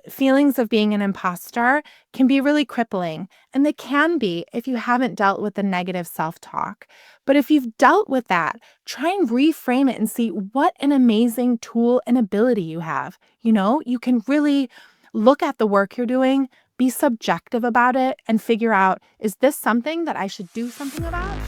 Feelings of being an imposter can be really crippling, and they can be if you haven't dealt with the negative self-talk. But if you've dealt with that, try and reframe it and see what an amazing tool and ability you have. You can really look at the work you're doing, be subjective about it, and figure out, is this something that I should do something about?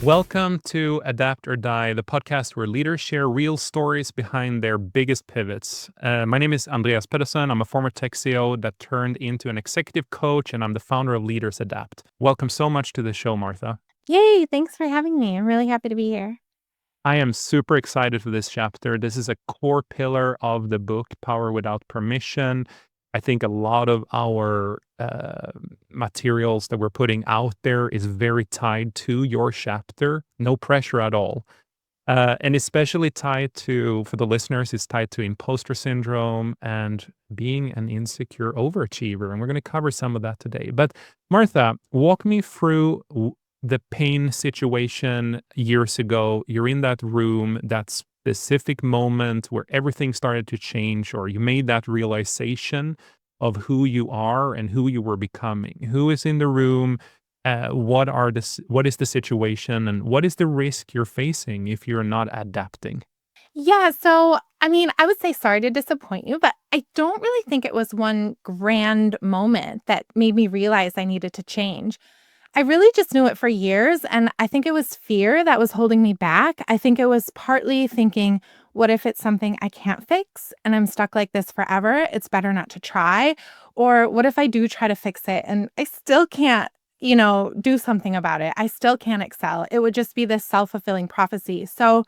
Welcome to Adapt or Die, the podcast where leaders share real stories behind their biggest pivots. My name is Andreas Pedersen. I'm a former tech CEO that turned into an executive coach, and I'm the founder of Leaders Adapt. Welcome so much to the show, Martha. Yay, thanks for having me. I'm really happy to be here. I am super excited for this chapter. This is a core pillar of the book, Power Without Permission. I think a lot of our materials that we're putting out there is very tied to your chapter. No pressure at all. And especially tied to, for the listeners, it's tied to imposter syndrome and being an insecure overachiever. And we're going to cover some of that today. But Martha, walk me through the pain situation years ago. You're in that room, that specific moment where everything started to change, or you made that realization of who you are and who you were becoming. Who is in the room? What is the situation, and what is the risk you're facing if you're not adapting? Yeah, so I would say sorry to disappoint you, but I don't really think it was one grand moment that made me realize I needed to change. I really just knew it for years, and I think it was fear that was holding me back. I think it was partly thinking, what if it's something I can't fix and I'm stuck like this forever? It's better not to try. Or what if I do try to fix it and I still can't, do something about it? I still can't excel. It would just be this self-fulfilling prophecy. So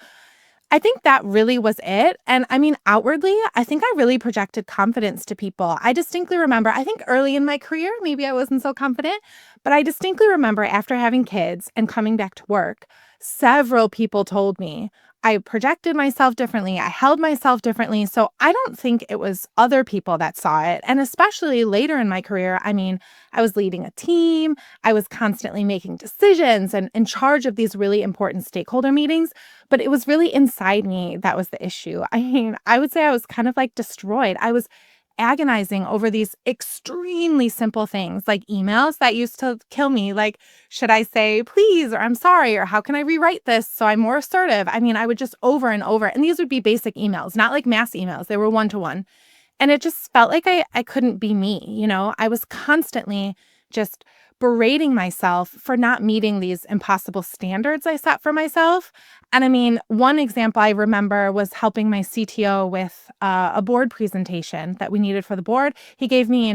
I think that really was it. And outwardly, I think I really projected confidence to people. I distinctly remember, I think early in my career, maybe I wasn't so confident, but I distinctly remember after having kids and coming back to work, several people told me I projected myself differently. I held myself differently. So I don't think it was other people that saw it. And especially later in my career, I was leading a team. I was constantly making decisions and in charge of these really important stakeholder meetings. But it was really inside me that was the issue. I would say I was kind of like destroyed. I was agonizing over these extremely simple things like emails that used to kill me. Like, should I say please, or I'm sorry, or how can I rewrite this so I'm more assertive? I would just over and over. And these would be basic emails, not like mass emails. They were one-to-one. And it just felt like I couldn't be me. I was constantly just berating myself for not meeting these impossible standards I set for myself. And one example I remember was helping my CTO with a board presentation that we needed for the board. He gave me,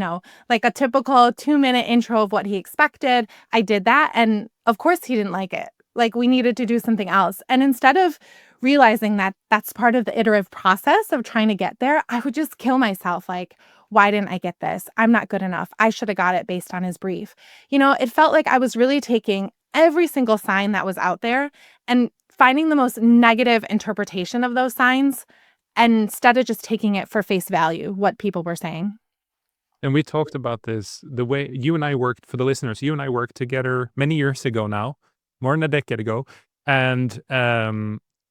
like a typical 2-minute intro of what he expected. I did that. And of course, he didn't like it. Like, we needed to do something else. And instead of realizing that that's part of the iterative process of trying to get there, I would just kill myself. Like, why didn't I get this? I'm not good enough. I should have got it based on his brief. It felt like I was really taking every single sign that was out there and finding the most negative interpretation of those signs, and instead of just taking it for face value, what people were saying. And we talked about this, the way you and I worked, for the listeners, you and I worked together many years ago now, more than a decade ago. And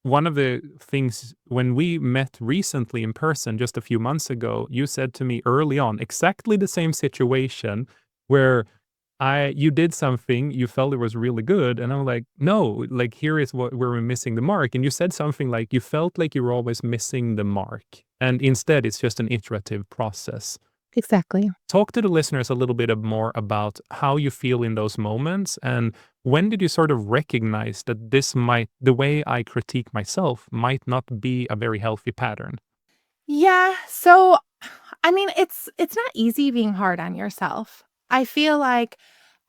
one of the things, when we met recently in person just a few months ago, you said to me early on, exactly the same situation where you did something, you felt it was really good. And I'm like, no, like, here is where we're missing the mark. And you said something like, you felt like you were always missing the mark. And instead, it's just an iterative process. Exactly. Talk to the listeners a little bit more about how you feel in those moments, and when did you sort of recognize that the way I critique myself might not be a very healthy pattern? Yeah. So, it's not easy being hard on yourself. I feel like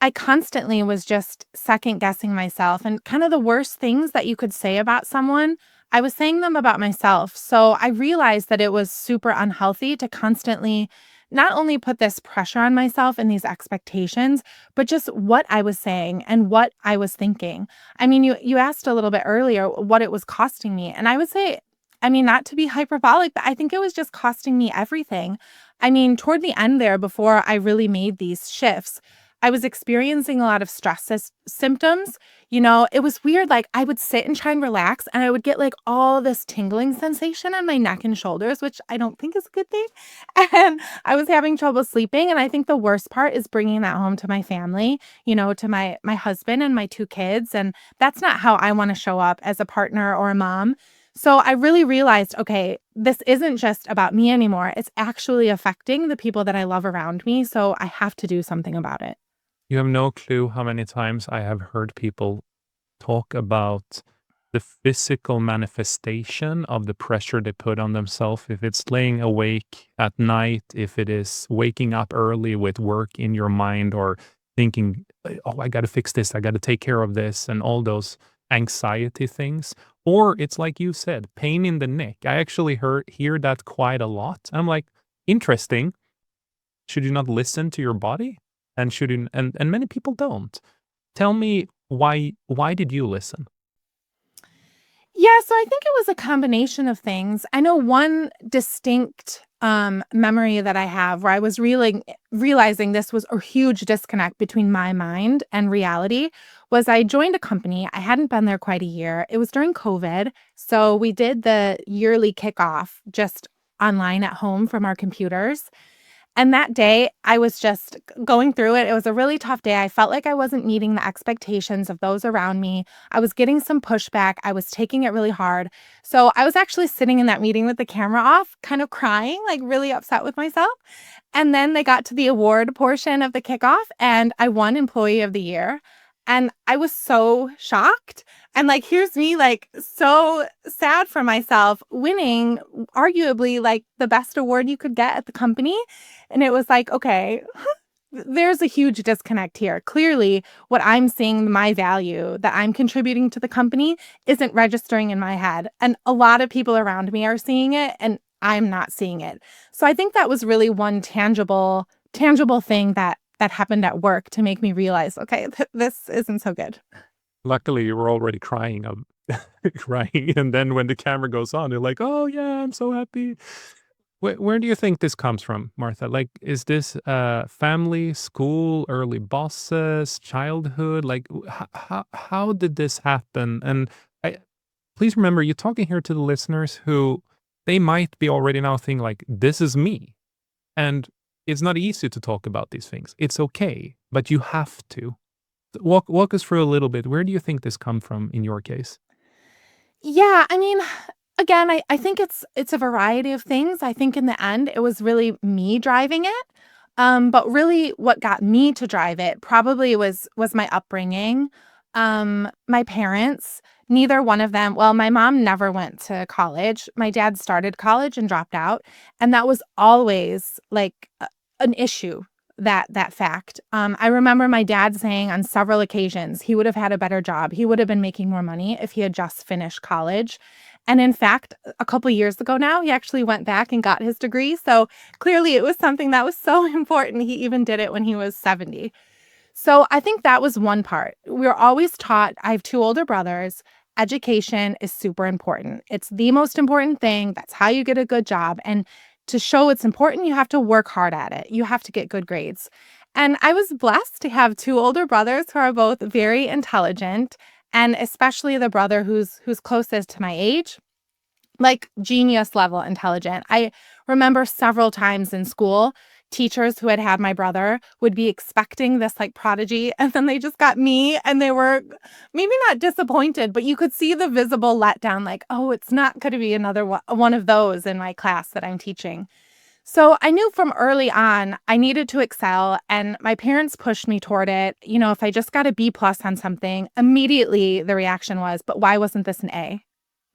I constantly was just second guessing myself, and kind of the worst things that you could say about someone, I was saying them about myself. So I realized that it was super unhealthy to constantly not only put this pressure on myself and these expectations, but just what I was saying and what I was thinking. You asked a little bit earlier what it was costing me. And I would say, not to be hyperbolic, but I think it was just costing me everything. Toward the end there, before I really made these shifts, I was experiencing a lot of stress symptoms. You know, it was weird. Like I would sit and try and relax, and I would get like all this tingling sensation on my neck and shoulders, which I don't think is a good thing. And I was having trouble sleeping. And I think the worst part is bringing that home to my family, you know, to my husband and my 2 kids. And that's not how I want to show up as a partner or a mom. So I really realized, okay, this isn't just about me anymore. It's actually affecting the people that I love around me. So I have to do something about it. You have no clue how many times I have heard people talk about the physical manifestation of the pressure they put on themselves. If it's laying awake at night, if it is waking up early with work in your mind, or thinking, oh, I got to fix this, I got to take care of this, and all those anxiety things. Or it's like you said, pain in the neck. I actually hear that quite a lot. I'm like, interesting. Should you not listen to your body? And should you, and many people don't. Tell me, why did you listen? Yeah, so I think it was a combination of things. I know one distinct memory that I have where I was realizing this was a huge disconnect between my mind and reality was I joined a company. I hadn't been there quite a year. It was during COVID. So we did the yearly kickoff just online at home from our computers. And that day, I was just going through it. It was a really tough day. I felt like I wasn't meeting the expectations of those around me. I was getting some pushback. I was taking it really hard. So I was actually sitting in that meeting with the camera off, kind of crying, like really upset with myself. And then they got to the award portion of the kickoff, and I won Employee of the Year. And I was so shocked. And like, here's me, like, so sad for myself, winning arguably like the best award you could get at the company. And it was like, okay, there's a huge disconnect here. Clearly, what I'm seeing, my value that I'm contributing to the company, isn't registering in my head. And a lot of people around me are seeing it, and I'm not seeing it. So I think that was really one tangible thing that happened at work to make me realize, okay, this isn't so good. Luckily, you were already crying, crying, and then when the camera goes on, you're like, "Oh yeah, I'm so happy." Where do you think this comes from, Martha? Like, is this family, school, early bosses, childhood? Like, how did this happen? And I, please remember, you're talking here to the listeners who they might be already now thinking like, "This is me," and it's not easy to talk about these things. It's okay, but you have to. Walk us through a little bit. Where do you think this come from in your case? Yeah, I mean, again, I think it's a variety of things. I think in the end, it was really me driving it. But really what got me to drive it probably was my upbringing. My parents, neither one of them, well, my mom never went to college. My dad started college and dropped out, and that was always like an issue. That fact. I remember my dad saying on several occasions he would have had a better job. He would have been making more money if he had just finished college. And in fact, a couple years ago now, he actually went back and got his degree. So clearly it was something that was so important. He even did it when he was 70. So I think that was one part. We were always taught, I have 2 older brothers. Education is super important. It's the most important thing. That's how you get a good job. And to show it's important, you have to work hard at it. You have to get good grades. And I was blessed to have 2 older brothers who are both very intelligent, and especially the brother who's closest to my age, like genius level intelligent. I remember several times in school, teachers who had had my brother would be expecting this like prodigy, and then they just got me, and they were maybe not disappointed, but you could see the visible letdown, like, oh, it's not going to be another one of those in my class that I'm teaching. So I knew from early on I needed to excel, and my parents pushed me toward it. You know, if I just got a B plus on something, immediately the reaction was, but why wasn't this an A?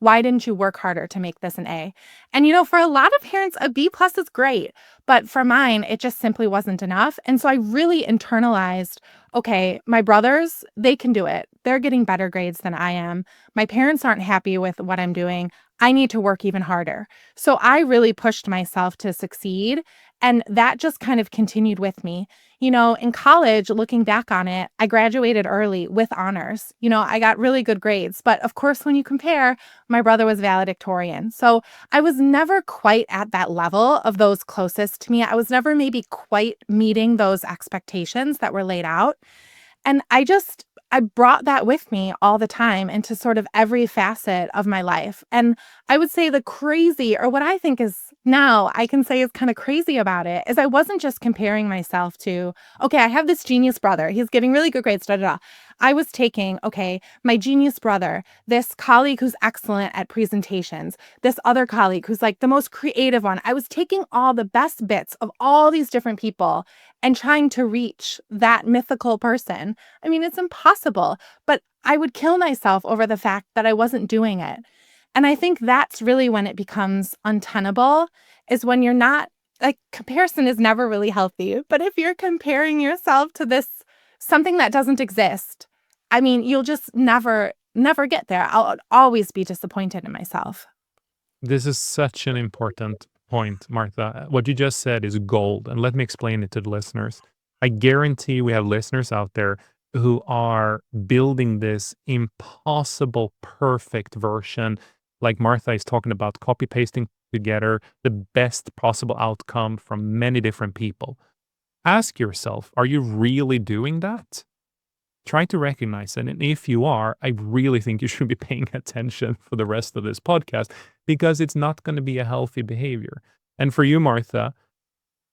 Why didn't you work harder to make this an A? And, you know, for a lot of parents, a B plus is great. But for mine, it just simply wasn't enough. And so I really internalized, okay, my brothers, they can do it. They're getting better grades than I am. My parents aren't happy with what I'm doing. I need to work even harder. So I really pushed myself to succeed. And that just kind of continued with me. In college, looking back on it, I graduated early with honors. I got really good grades. But of course, when you compare, my brother was valedictorian. So I was never quite at that level of those closest to me. I was never maybe quite meeting those expectations that were laid out. And I brought that with me all the time into sort of every facet of my life. And I would say the crazy, or what I think is now I can say is kind of crazy about it, is I wasn't just comparing myself to, okay, I have this genius brother. He's getting really good grades, da da da. I was taking, okay, my genius brother, this colleague who's excellent at presentations, this other colleague who's like the most creative one. I was taking all the best bits of all these different people and trying to reach that mythical person. I mean, it's impossible, but I would kill myself over the fact that I wasn't doing it. And I think that's really when it becomes untenable, is when you're not like, comparison is never really healthy. But if you're comparing yourself to this something that doesn't exist, I mean, you'll just never get there. I'll always be disappointed in myself. This is such an important point, Martha. What you just said is gold, and let me explain it to the listeners. I guarantee we have listeners out there who are building this impossible, perfect version, like Martha is talking about, copy pasting together the best possible outcome from many different people. Ask yourself, are you really doing that? Try to recognize it. And if you are, I really think you should be paying attention for the rest of this podcast because it's not going to be a healthy behavior. And for you, Martha,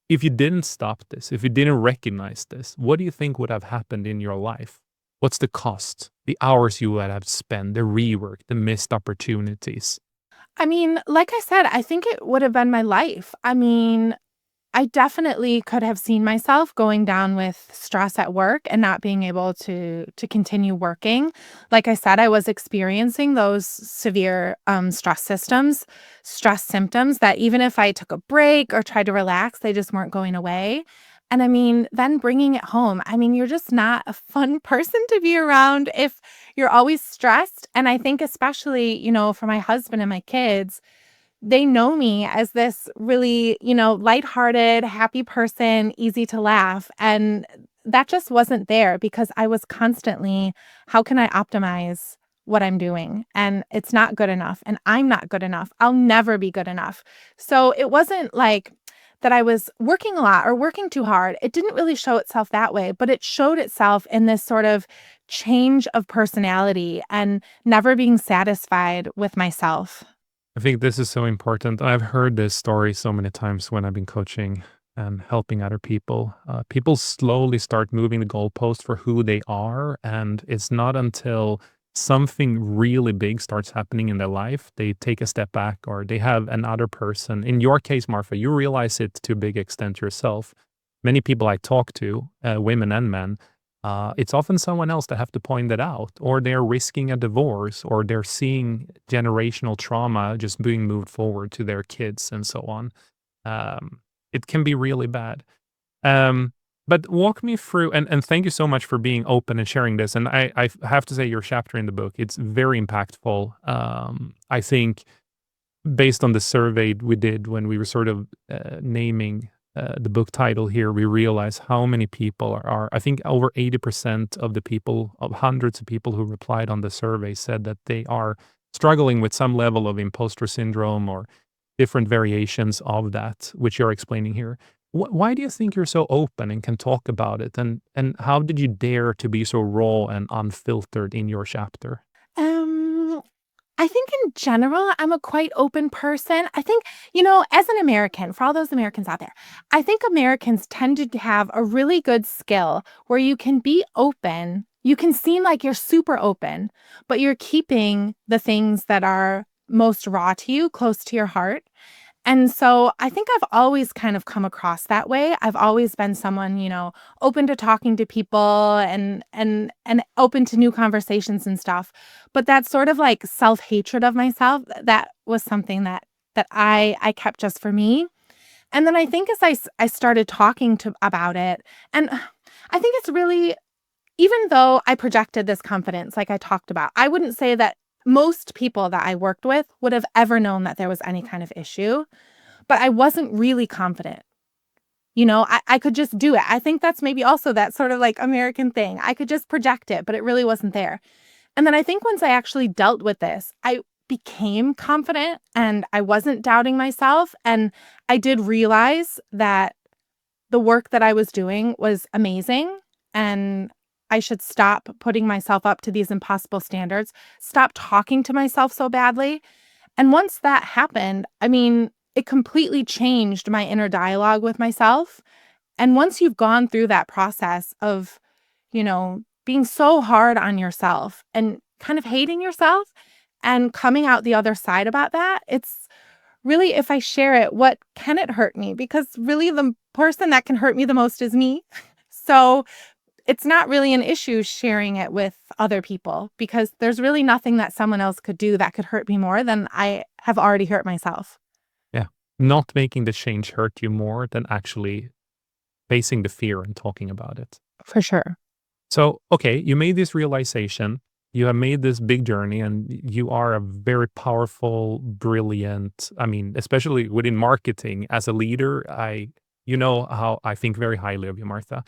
if you didn't stop this, if you didn't recognize this, what do you think would have happened in your life? What's the cost? The hours you would have spent, the rework, the missed opportunities. I mean, like I said, I think it would have been my life. I mean, I definitely could have seen myself going down with stress at work and not being able to continue working. Like I said, I was experiencing those severe stress symptoms that even if I took a break or tried to relax, they just weren't going away. And I mean, then bringing it home, I mean, you're just not a fun person to be around if you're always stressed. And I think especially, for my husband and my kids, they know me as this really, lighthearted, happy person, easy to laugh. And that just wasn't there because I was constantly, how can I optimize what I'm doing? And it's not good enough. And I'm not good enough. I'll never be good enough. So it wasn't like that I was working a lot or working too hard. It didn't really show itself that way, but it showed itself in this sort of change of personality and never being satisfied with myself. I think this is so important. I've heard this story so many times when I've been coaching and helping other people. People slowly start moving the goalpost for who they are. And it's not until something really big starts happening in their life, they take a step back or they have another person. In your case, Martha, you realize it to a big extent yourself. Many people I talk to, women and men, it's often someone else that have to point that out, or they're risking a divorce, or they're seeing generational trauma just being moved forward to their kids and so on. It can be really bad. But walk me through, and thank you so much for being open and sharing this. And I have to say, your chapter in the book, it's very impactful. I think based on the survey we did when we were sort of naming the book title here, we realize how many people are, I think over 80% of the people, of hundreds of people who replied on the survey said that they are struggling with some level of imposter syndrome or different variations of that, which you're explaining here. Why do you think you're so open and can talk about it? And how did you dare to be so raw and unfiltered in your chapter? Um, I think in general, I'm a quite open person. I think, as an American, for all those Americans out there, I think Americans tend to have a really good skill where you can be open. You can seem like you're super open, but you're keeping the things that are most raw to you close to your heart. And so I think I've always kind of come across that way. I've always been someone, open to talking to people and open to new conversations and stuff. But that sort of like self-hatred of myself, that was something that I kept just for me. And then I think as I started talking to about it, and I think it's really even though I projected this confidence, like I talked about, I wouldn't say that most people that I worked with would have ever known that there was any kind of issue, but I wasn't really confident. I could just do it. I think that's maybe also that sort of like American thing. I could just project it, but it really wasn't there. And then I think once I actually dealt with this, I became confident and I wasn't doubting myself. And I did realize that the work that I was doing was amazing and I should stop putting myself up to these impossible standards, stop talking to myself so badly. And once that happened, I mean, it completely changed my inner dialogue with myself. And once you've gone through that process of, being so hard on yourself and kind of hating yourself and coming out the other side about that, it's really, if I share it, what can it hurt me? Because really the person that can hurt me the most is me. So it's not really an issue sharing it with other people because there's really nothing that someone else could do that could hurt me more than I have already hurt myself. Yeah. Not making the change hurt you more than actually facing the fear and talking about it. For sure. So, okay, you made this realization, you have made this big journey, and you are a very powerful, brilliant, I mean, especially within marketing as a leader, you know how I think very highly of you, Martha.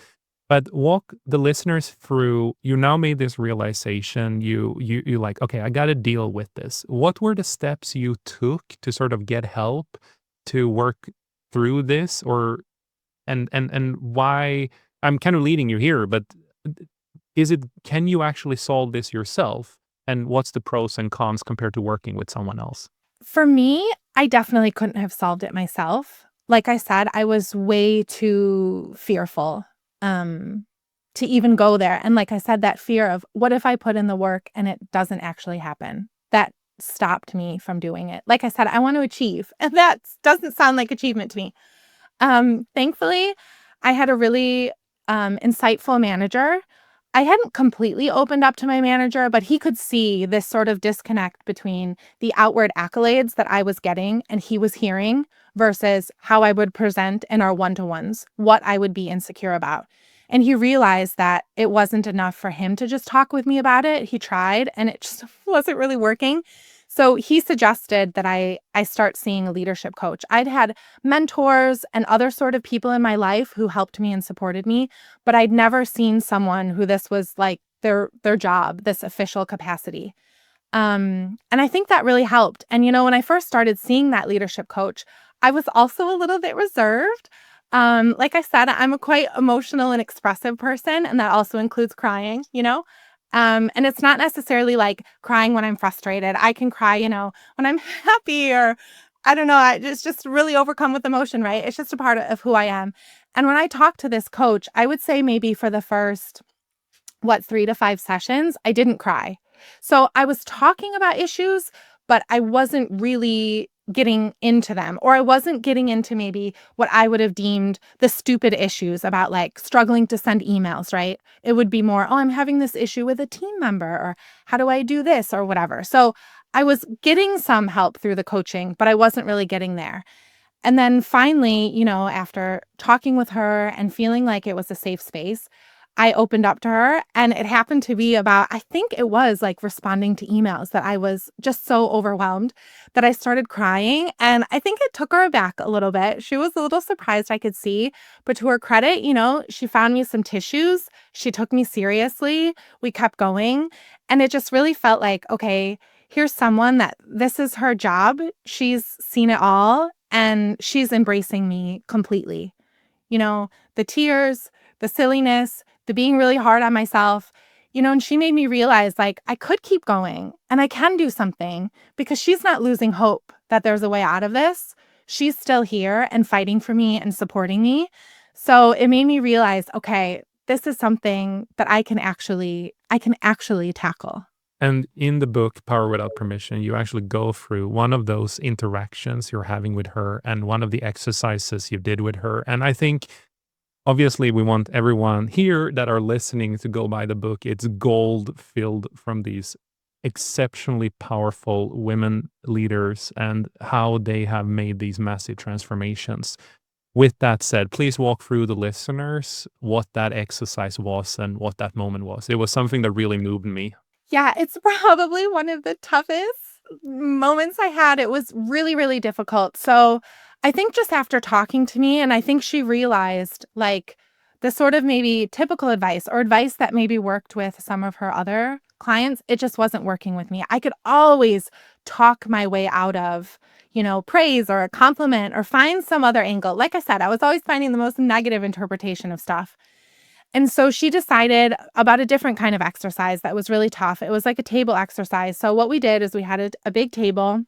But walk the listeners through, you now made this realization, you like, okay, I got to deal with this. What were the steps you took to sort of get help to work through this, or and why I'm kind of leading you here, but can you actually solve this yourself? And what's the pros and cons compared to working with someone else? For me, I definitely couldn't have solved it myself. Like I said, I was way too fearful um, to even go there. And like I said, that fear of what if I put in the work and it doesn't actually happen? That stopped me from doing it. Like I said, I want to achieve, and that doesn't sound like achievement to me. Thankfully, I had a really insightful manager. I hadn't completely opened up to my manager, but he could see this sort of disconnect between the outward accolades that I was getting and he was hearing versus how I would present in our one-to-ones, what I would be insecure about. And he realized that it wasn't enough for him to just talk with me about it. He tried and it just wasn't really working. So he suggested that I start seeing a leadership coach. I'd had mentors and other sort of people in my life who helped me and supported me, but I'd never seen someone who this was like their job, this official capacity. And I think that really helped. And when I first started seeing that leadership coach, I was also a little bit reserved. Like I said, I'm a quite emotional and expressive person, and that also includes crying. And it's not necessarily like crying when I'm frustrated. I can cry, when I'm happy or I don't know. It's just really overcome with emotion, right? It's just a part of who I am. And when I talked to this coach, I would say maybe for the first, 3 to 5 sessions, I didn't cry. So I was talking about issues, but I wasn't really getting into them, or I wasn't getting into maybe what I would have deemed the stupid issues about like struggling to send emails, right? It would be more, oh, I'm having this issue with a team member, or how do I do this, or whatever. So I was getting some help through the coaching, but I wasn't really getting there. And then finally, after talking with her and feeling like it was a safe space, I opened up to her, and it happened to be about, I think it was like responding to emails that I was just so overwhelmed that I started crying. And I think it took her aback a little bit. She was a little surprised, I could see, but to her credit, she found me some tissues. She took me seriously. We kept going. And it just really felt like, okay, here's someone that this is her job. She's seen it all and she's embracing me completely. The tears, the silliness, the being really hard on myself, and she made me realize like I could keep going and I can do something because she's not losing hope that there's a way out of this. She's still here and fighting for me and supporting me. So it made me realize, okay, this is something that I can actually tackle. And in the book, Power Without Permission, you actually go through one of those interactions you're having with her and one of the exercises you did with her. And I think, obviously, we want everyone here that are listening to go buy the book. It's gold filled from these exceptionally powerful women leaders and how they have made these massive transformations. with that said, please walk through the listeners what that exercise was and what that moment was. It was something that really moved me. Yeah, it's probably one of the toughest moments I had. It was really, really difficult. So I think just after talking to me, and I think she realized like the sort of maybe typical advice or advice that maybe worked with some of her other clients, it just wasn't working with me. I could always talk my way out of, praise or a compliment or find some other angle. Like I said, I was always finding the most negative interpretation of stuff. And so she decided about a different kind of exercise that was really tough. It was like a table exercise. So what we did is we had a big table,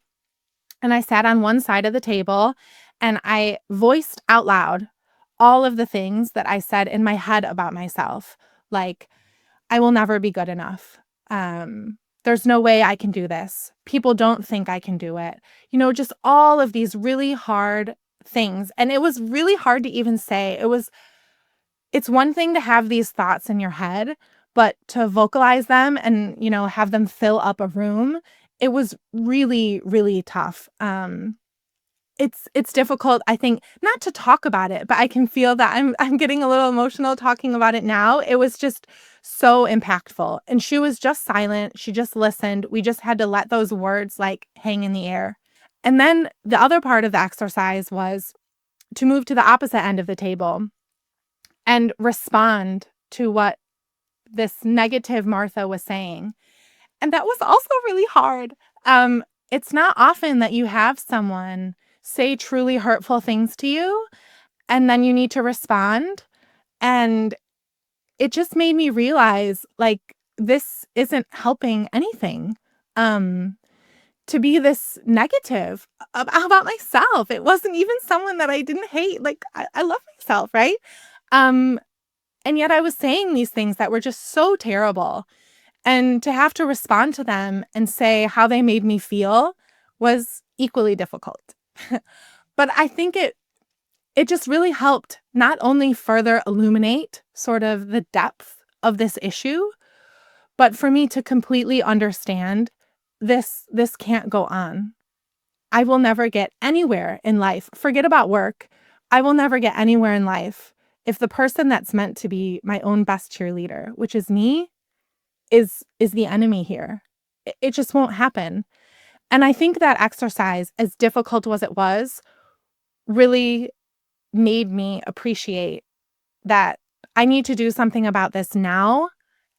and I sat on one side of the table and I voiced out loud all of the things that I said in my head about myself. Like, I will never be good enough. There's no way I can do this. People don't think I can do it. Just all of these really hard things. And it was really hard to even say. It's one thing to have these thoughts in your head, but to vocalize them and, have them fill up a room, it was really, really tough. It's difficult, I think, not to talk about it, but I can feel that I'm getting a little emotional talking about it now. It was just so impactful. And she was just silent. She just listened. We just had to let those words like hang in the air. And then the other part of the exercise was to move to the opposite end of the table and respond to what this negative Martha was saying. And that was also really hard. It's not often that you have someone say truly hurtful things to you, and then you need to respond. And it just made me realize, like, this isn't helping anything. To be this negative about myself. It wasn't even someone that I didn't hate. Like, I love myself, right? Um, and yet I was saying these things that were just so terrible. And to have to respond to them and say how they made me feel was equally difficult. But I think it just really helped not only further illuminate sort of the depth of this issue, but for me to completely understand this can't go on. I will never get anywhere in life. Forget about work. I will never get anywhere in life if the person that's meant to be my own best cheerleader, which is me, is the enemy here. It just won't happen. And I think that exercise, as difficult as it was, really made me appreciate that I need to do something about this now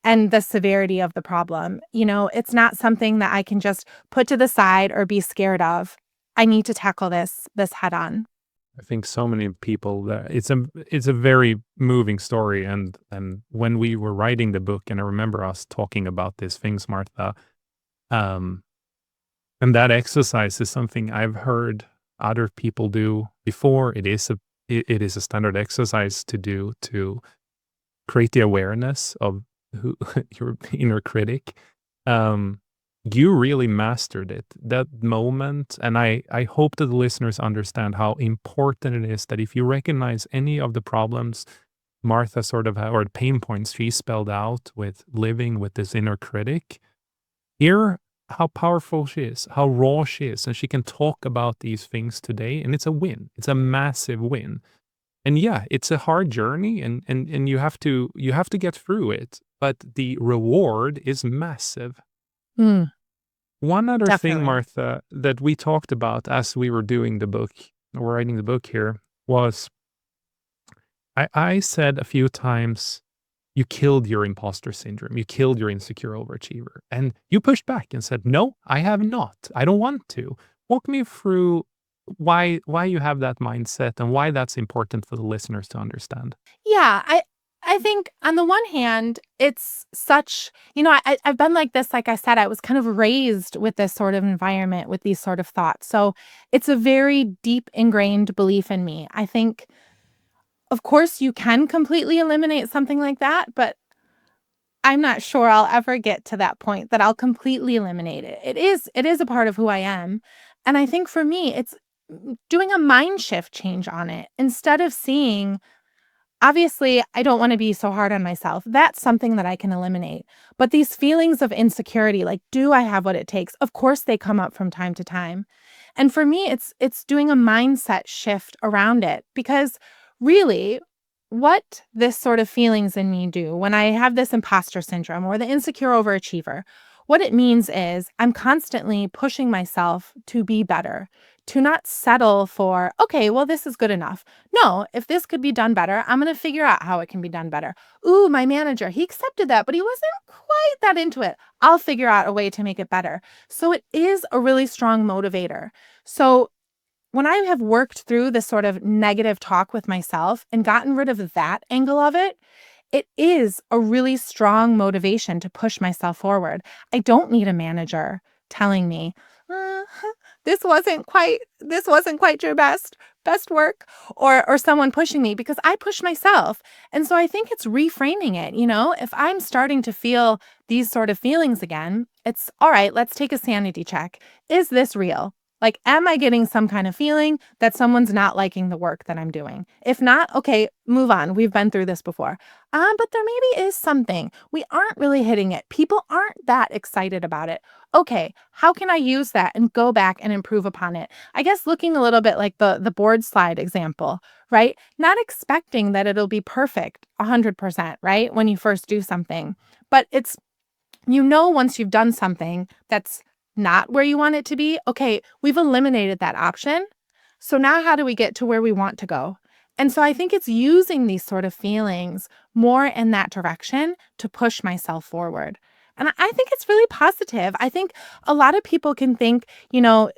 and the severity of the problem. It's not something that I can just put to the side or be scared of. I need to tackle this head on. I think so many people that it's a very moving story, and when we were writing the book, and I remember us talking about these things, Martha, um, and that exercise is something I've heard other people do before. It is a standard exercise to do to create the awareness of who your inner critic. Um, you really mastered it, that moment. And I hope that the listeners understand how important it is that if you recognize any of the problems Martha sort of or pain points she spelled out with living with this inner critic, hear how powerful she is, how raw she is, and she can talk about these things today. And it's a win. It's a massive win. And yeah, it's a hard journey, and you have to get through it, but the reward is massive. Mm, One other thing, definitely. Martha, that we talked about as we were doing the book or writing the book here was I said a few times, you killed your imposter syndrome. You killed your insecure overachiever. And you pushed back and said, no, I have not. I don't want to. Walk me through why you have that mindset and why that's important for the listeners to understand. Yeah, I think on the one hand, it's such, I've been like this, like I said, I was kind of raised with this sort of environment, with these sort of thoughts. So it's a very deep ingrained belief in me. I think, of course, you can completely eliminate something like that, but I'm not sure I'll ever get to that point that I'll completely eliminate it. It is a part of who I am. And I think for me, it's doing a mind shift change on it. Instead of seeing Obviously, I don't want to be so hard on myself. That's something that I can eliminate. But these feelings of insecurity, like, do I have what it takes? Of course, they come up from time to time. And for me, it's doing a mindset shift around it because really what this sort of feelings in me do when I have this imposter syndrome or the insecure overachiever, what it means is I'm constantly pushing myself to be better, to not settle for, okay, well, this is good enough. No, if this could be done better, I'm going to figure out how it can be done better. Ooh, my manager, he accepted that, but he wasn't quite that into it. I'll figure out a way to make it better. So it is a really strong motivator. So when I have worked through this sort of negative talk with myself and gotten rid of that angle of it, it is a really strong motivation to push myself forward. I don't need a manager telling me, "Uh, this wasn't quite your best work," or someone pushing me because I push myself. And so I think it's reframing it, if I'm starting to feel these sort of feelings again, it's all right, let's take a sanity check. Is this real? Like, am I getting some kind of feeling that someone's not liking the work that I'm doing? If not, okay, move on. We've been through this before. But there maybe is something. We aren't really hitting it. People aren't that excited about it. Okay, how can I use that and go back and improve upon it? I guess looking a little bit like the board slide example, right? Not expecting that it'll be perfect 100%, right? When you first do something. But it's once you've done something that's not where you want it to be, okay, we've eliminated that option. So now how do we get to where we want to go? And so I think it's using these sort of feelings more in that direction to push myself forward. And I think it's really positive. I think a lot of people can think,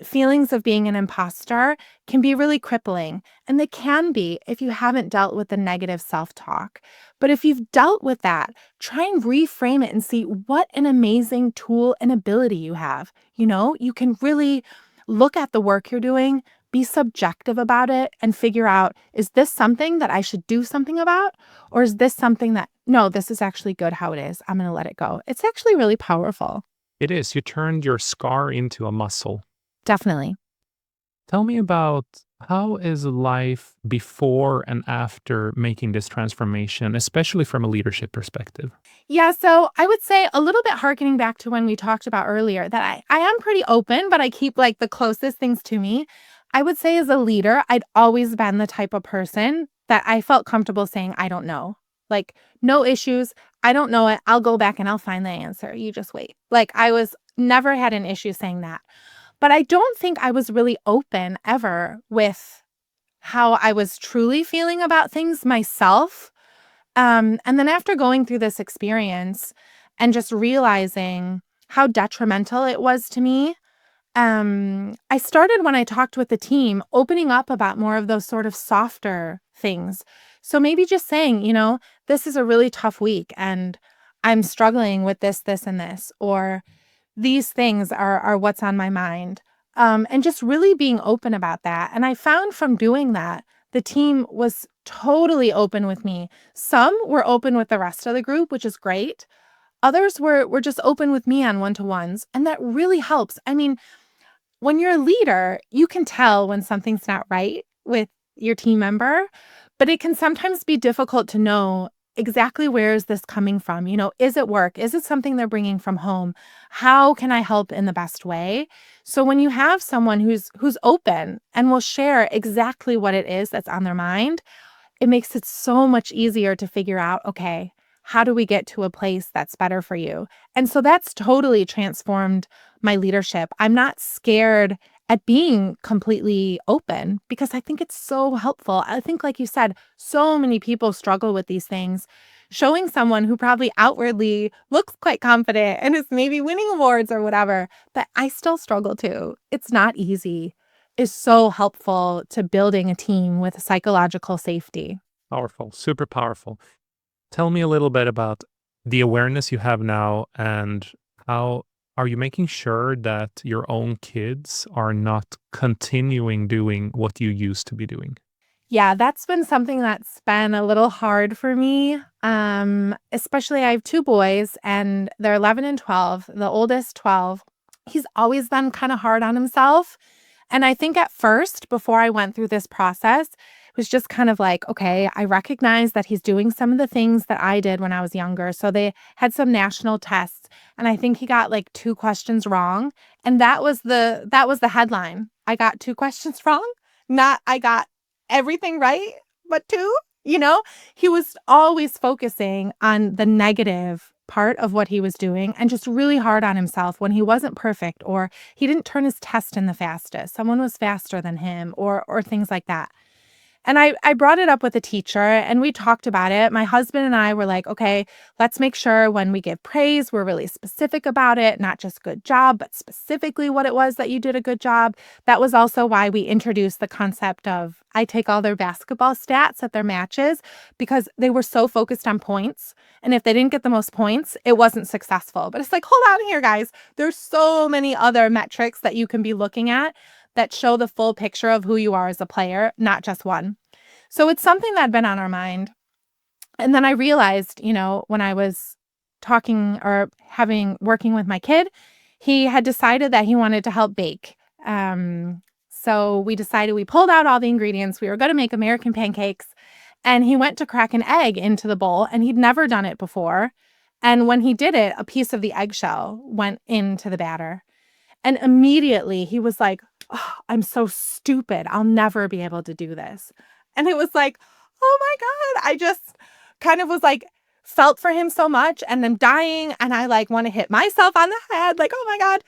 feelings of being an imposter can be really crippling. And they can be if you haven't dealt with the negative self talk. But if you've dealt with that, try and reframe it and see what an amazing tool and ability you have. You can really look at the work you're doing, be subjective about it, and figure out, is this something that I should do something about? Or is this something that, no, this is actually good how it is. I'm going to let it go. It's actually really powerful. It is. You turned your scar into a muscle. Definitely. Tell me about how is life before and after making this transformation, especially from a leadership perspective? Yeah, so I would say a little bit harkening back to when we talked about earlier that I am pretty open, but I keep like the closest things to me. I would say as a leader, I'd always been the type of person that I felt comfortable saying, I don't know. Like, no issues. I don't know it. I'll go back and I'll find the answer. You just wait. Like, I was never had an issue saying that. But I don't think I was really open ever with how I was truly feeling about things myself. And then after going through this experience and just realizing how detrimental it was to me, I started when I talked with the team, opening up about more of those sort of softer things. So maybe just saying, this is a really tough week and I'm struggling with this, and this, or these things are what's on my mind. And just really being open about that. And I found from doing that, the team was totally open with me. Some were open with the rest of the group, which is great. Others were just open with me on one-to-ones. And that really helps. I mean, when you're a leader, you can tell when something's not right with your team member, but it can sometimes be difficult to know exactly where is this coming from? Is it work? Is it something they're bringing from home? How can I help in the best way? So when you have someone who's open and will share exactly what it is that's on their mind, it makes it so much easier to figure out, okay, how do we get to a place that's better for you? And so that's totally transformed my leadership. I'm not scared at being completely open because I think it's so helpful. I think, like you said, so many people struggle with these things. Showing someone who probably outwardly looks quite confident and is maybe winning awards or whatever, but I still struggle too. It's not easy, is so helpful to building a team with psychological safety. Powerful, super powerful. Tell me a little bit about the awareness you have now and how are you making sure that your own kids are not continuing doing what you used to be doing? Yeah, that's been something that's been a little hard for me. Especially I have two boys and they're 11 and 12. The oldest, 12. He's always been kind of hard on himself. And I think at first, before I went through this process, was just kind of like, okay, I recognize that he's doing some of the things that I did when I was younger. So they had some national tests, and I think he got like 2 questions wrong, and that was the headline. I got 2 questions wrong, not I got everything right, but 2, you know? He was always focusing on the negative part of what he was doing and just really hard on himself when he wasn't perfect, or he didn't turn his test in the fastest. Someone was faster than him, or things like that. And I brought it up with a teacher and we talked about it. My husband and I were like, okay, let's make sure when we give praise, we're really specific about it, not just good job, but specifically what it was that you did a good job. That was also why we introduced the concept of I take all their basketball stats at their matches, because they were so focused on points. And if they didn't get the most points, it wasn't successful. But it's like, hold on here, guys. There's so many other metrics that you can be looking at that show the full picture of who you are as a player, not just one. So it's something that had been on our mind. And then I realized, when I was talking or working with my kid, he had decided that he wanted to help bake. So we pulled out all the ingredients. We were going to make American pancakes, and he went to crack an egg into the bowl, and he'd never done it before. And when he did it, a piece of the eggshell went into the batter. And immediately he was like, oh, I'm so stupid. I'll never be able to do this. And it was like, oh my God. I just kind of was like, felt for him so much, and I'm dying. And I like want to hit myself on the head. Like, oh my God.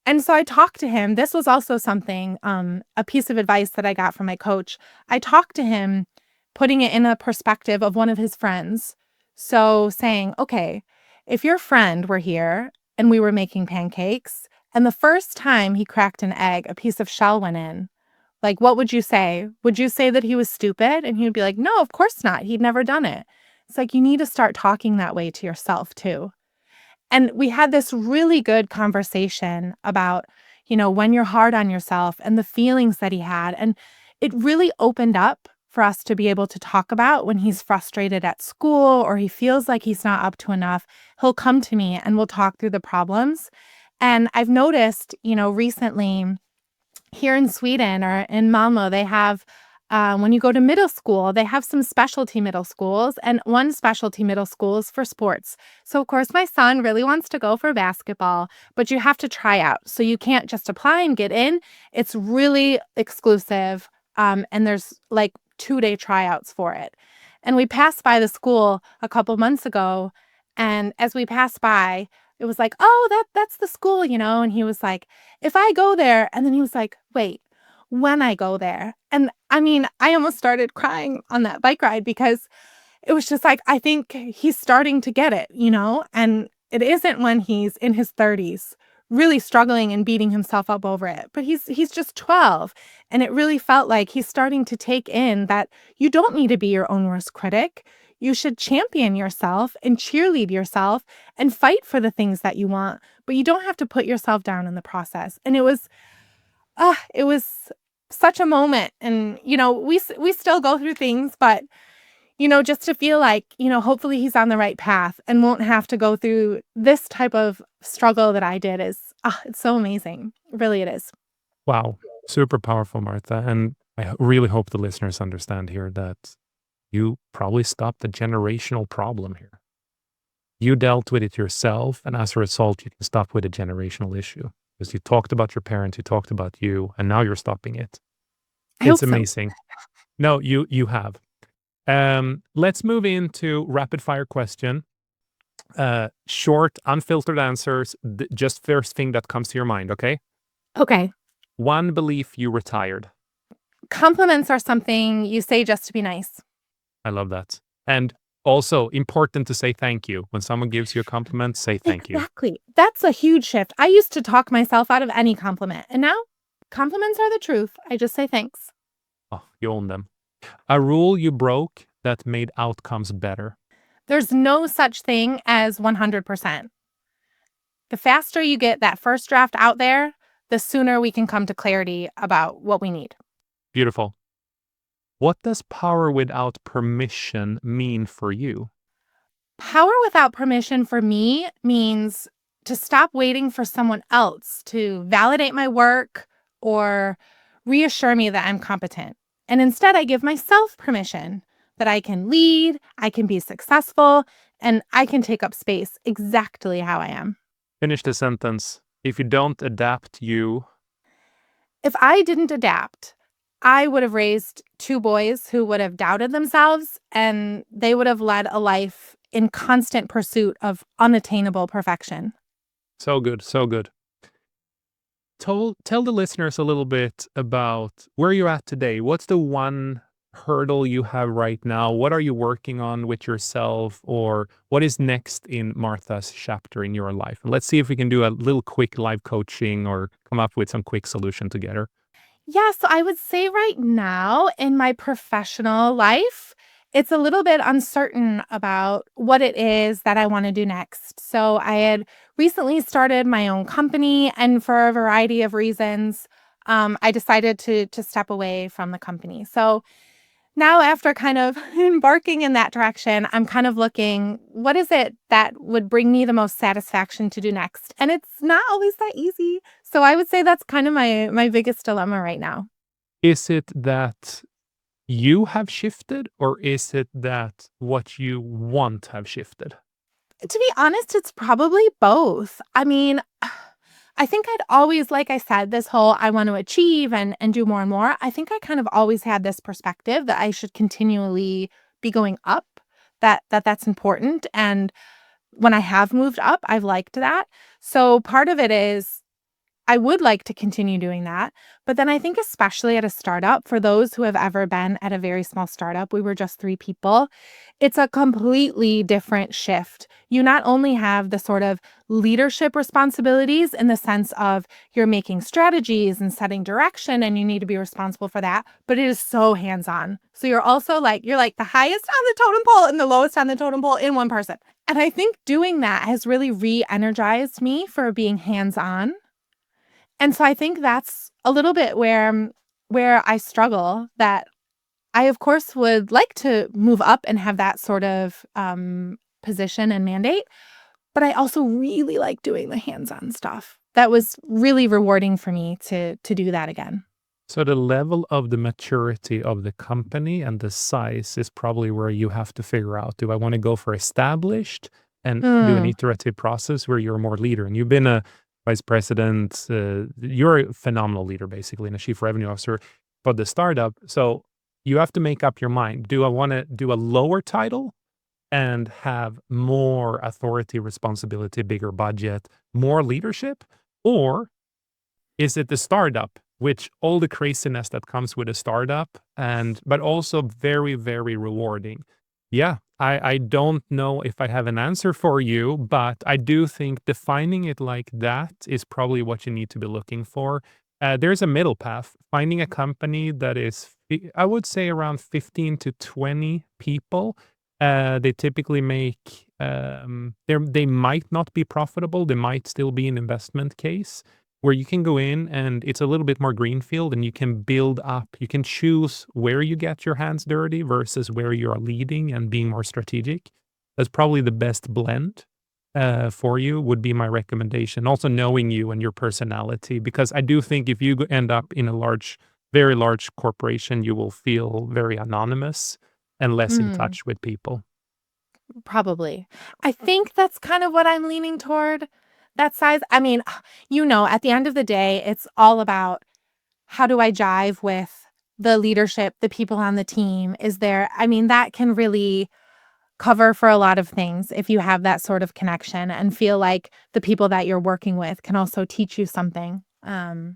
And so I talked to him. This was also something, a piece of advice that I got from my coach. I talked to him, putting it in a perspective of one of his friends. So saying, okay, if your friend were here and we were making pancakes, and the first time he cracked an egg, a piece of shell went in, like, what would you say? Would you say that he was stupid? And he would be like, no, of course not. He'd never done it. It's like, you need to start talking that way to yourself too. And we had this really good conversation about, when you're hard on yourself and the feelings that he had. And it really opened up for us to be able to talk about when he's frustrated at school or he feels like he's not up to enough. He'll come to me and we'll talk through the problems. And I've noticed, recently here in Sweden or in Malmo, they have, when you go to middle school, they have some specialty middle schools, and one specialty middle school is for sports. So, of course, my son really wants to go for basketball, but you have to try out. So you can't just apply and get in. It's really exclusive, and there's like 2-day tryouts for it. And we passed by the school a couple months ago, and as we passed by, it was like, oh, that's the school, and he was like, if I go there, and then he was like, wait, when I go there. And I mean, I almost started crying on that bike ride because it was just like, I think he's starting to get it, and it isn't when he's in his 30s really struggling and beating himself up over it, but he's just 12. And it really felt like he's starting to take in that you don't need to be your own worst critic. You should champion yourself and cheerlead yourself and fight for the things that you want, but you don't have to put yourself down in the process. And it was such a moment. And, we still go through things, but, just to feel like, hopefully he's on the right path and won't have to go through this type of struggle that I did it's so amazing. Really, it is. Wow. Super powerful, Martha. And I really hope the listeners understand here that you probably stopped a generational problem here. You dealt with it yourself, and as a result, you can stop with a generational issue. Because you talked about your parents, you talked about you, and now you're stopping it. I hope It's so. amazing. No, you have. Let's move into rapid fire question. Short, unfiltered answers. Just first thing that comes to your mind, okay? Okay. One belief you retired. Compliments are something you say just to be nice. I love that. And also important to say thank you. When someone gives you a compliment, say thank you. Exactly. That's a huge shift. I used to talk myself out of any compliment, and now compliments are the truth. I just say thanks. Oh, you own them. A rule you broke that made outcomes better. There's no such thing as 100%. The faster you get that first draft out there, the sooner we can come to clarity about what we need. Beautiful. What does power without permission mean for you? Power without permission for me means to stop waiting for someone else to validate my work or reassure me that I'm competent. And instead, I give myself permission that I can lead, I can be successful, and I can take up space exactly how I am. Finish the sentence. If you don't adapt, you... If I didn't adapt, I would have raised two boys who would have doubted themselves and they would have led a life in constant pursuit of unattainable perfection. So good, so good. Tell the listeners a little bit about where you're at today. What's the one hurdle you have right now? What are you working on with yourself, or what is next in Martha's chapter in your life? And let's see if we can do a little quick live coaching or come up with some quick solution together. Yeah, so I would say right now in my professional life, it's a little bit uncertain about what it is that I want to do next. So I had recently started my own company, and for a variety of reasons, I decided to step away from the company. So now, after kind of embarking in that direction, I'm kind of looking, what is it that would bring me the most satisfaction to do next? And it's not always that easy. So I would say that's kind of my biggest dilemma right now. Is it that you have shifted, or is it that what you want have shifted? To be honest, it's probably both. I mean, I think I'd always, like I said, this whole I want to achieve and do more and more. I think I kind of always had this perspective that I should continually be going up, that's important. And when I have moved up, I've liked that. So part of it is I would like to continue doing that. But then I think, especially at a startup, for those who have ever been at a very small startup, we were just 3 people. It's a completely different shift. You not only have the sort of leadership responsibilities in the sense of you're making strategies and setting direction and you need to be responsible for that, but it is so hands-on. So you're also like, you're like the highest on the totem pole and the lowest on the totem pole in one person. And I think doing that has really re-energized me for being hands-on. And so I think that's a little bit where I struggle, that I, of course, would like to move up and have that sort of, position and mandate, but I also really like doing the hands-on stuff. That was really rewarding for me to do that again. So the level of the maturity of the company and the size is probably where you have to figure out, do I want to go for established and do an Mm, iterative process where you're more leader? And you've been a vice president, you're a phenomenal leader, basically, and a chief revenue officer for the startup. So you have to make up your mind. Do I want to do a lower title and have more authority, responsibility, bigger budget, more leadership? Or is it the startup, which all the craziness that comes with a startup, and but also very, very rewarding? Yeah, I don't know if I have an answer for you, but I do think defining it like that is probably what you need to be looking for. There's a middle path. Finding a company that is, I would say, around 15 to 20 people. They typically make, they might not be profitable. They might still be an investment case where you can go in and it's a little bit more greenfield and you can build up. You can choose where you get your hands dirty versus where you are leading and being more strategic. That's probably the best blend for you, would be my recommendation. Also knowing you and your personality, because I do think if you end up in a large, very large corporation, you will feel very anonymous and less in mm, touch with people. probably. I think that's kind of what I'm leaning toward, that size. I mean, at the end of the day, it's all about, how do I jive with the leadership, the people on the team? That can really cover for a lot of things if you have that sort of connection and feel like the people that you're working with can also teach you something. So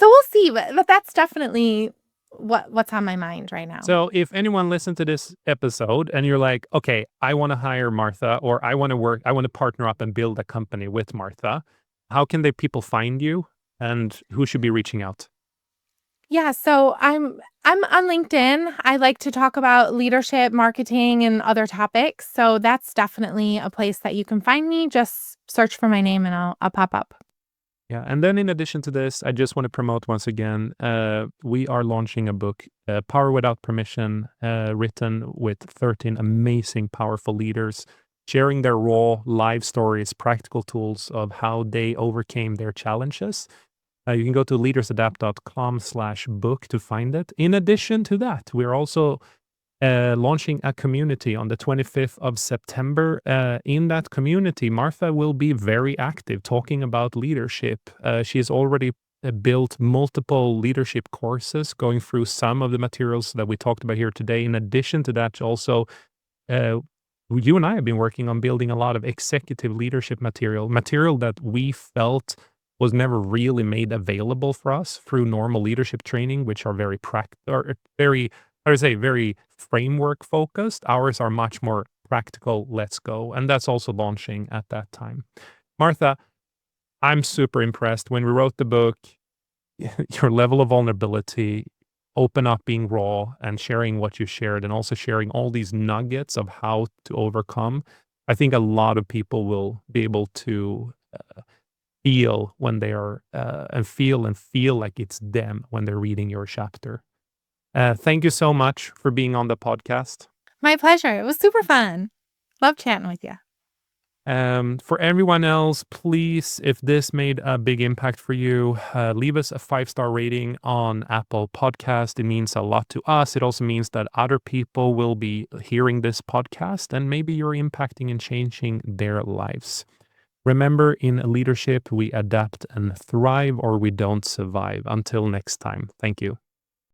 we'll see, but that's definitely what's on my mind right now. So if anyone listened to this episode and you're like, okay, I want to hire Martha, or I want to partner up and build a company with Martha, how can the people find you and who should be reaching out? Yeah, so I'm on LinkedIn. I like to talk about leadership, marketing, and other topics. So that's definitely a place that you can find me. Just search for my name and I'll pop up. Yeah. And then in addition to this, I just want to promote once again, we are launching a book, Power Without Permission, written with 13 amazing, powerful leaders, sharing their raw life stories, practical tools of how they overcame their challenges. You can go to leadersadapt.com/book to find it. In addition to that, we're also launching a community on the 25th of September. In that community, Martha will be very active talking about leadership. She has already built multiple leadership courses, going through some of the materials that we talked about here today. In addition to that, also, uh, you and I have been working on building a lot of executive leadership material that we felt was never really made available for us through normal leadership training, which are very or very, how to say, very framework focused. Ours are much more practical. Let's go, and that's also launching at that time. Martha, I'm super impressed. When we wrote the book, your level of vulnerability, open up, being raw, and sharing what you shared, and also sharing all these nuggets of how to overcome. I think a lot of people will be able to feel when they are and feel like it's them when they're reading your chapter. Thank you so much for being on the podcast. My pleasure. It was super fun. Love chatting with you. For everyone else, please, if this made a big impact for you, leave us a 5-star rating on Apple Podcast. It means a lot to us. It also means that other people will be hearing this podcast, and maybe you're impacting and changing their lives. Remember, in leadership, we adapt and thrive, or we don't survive. Until next time, thank you.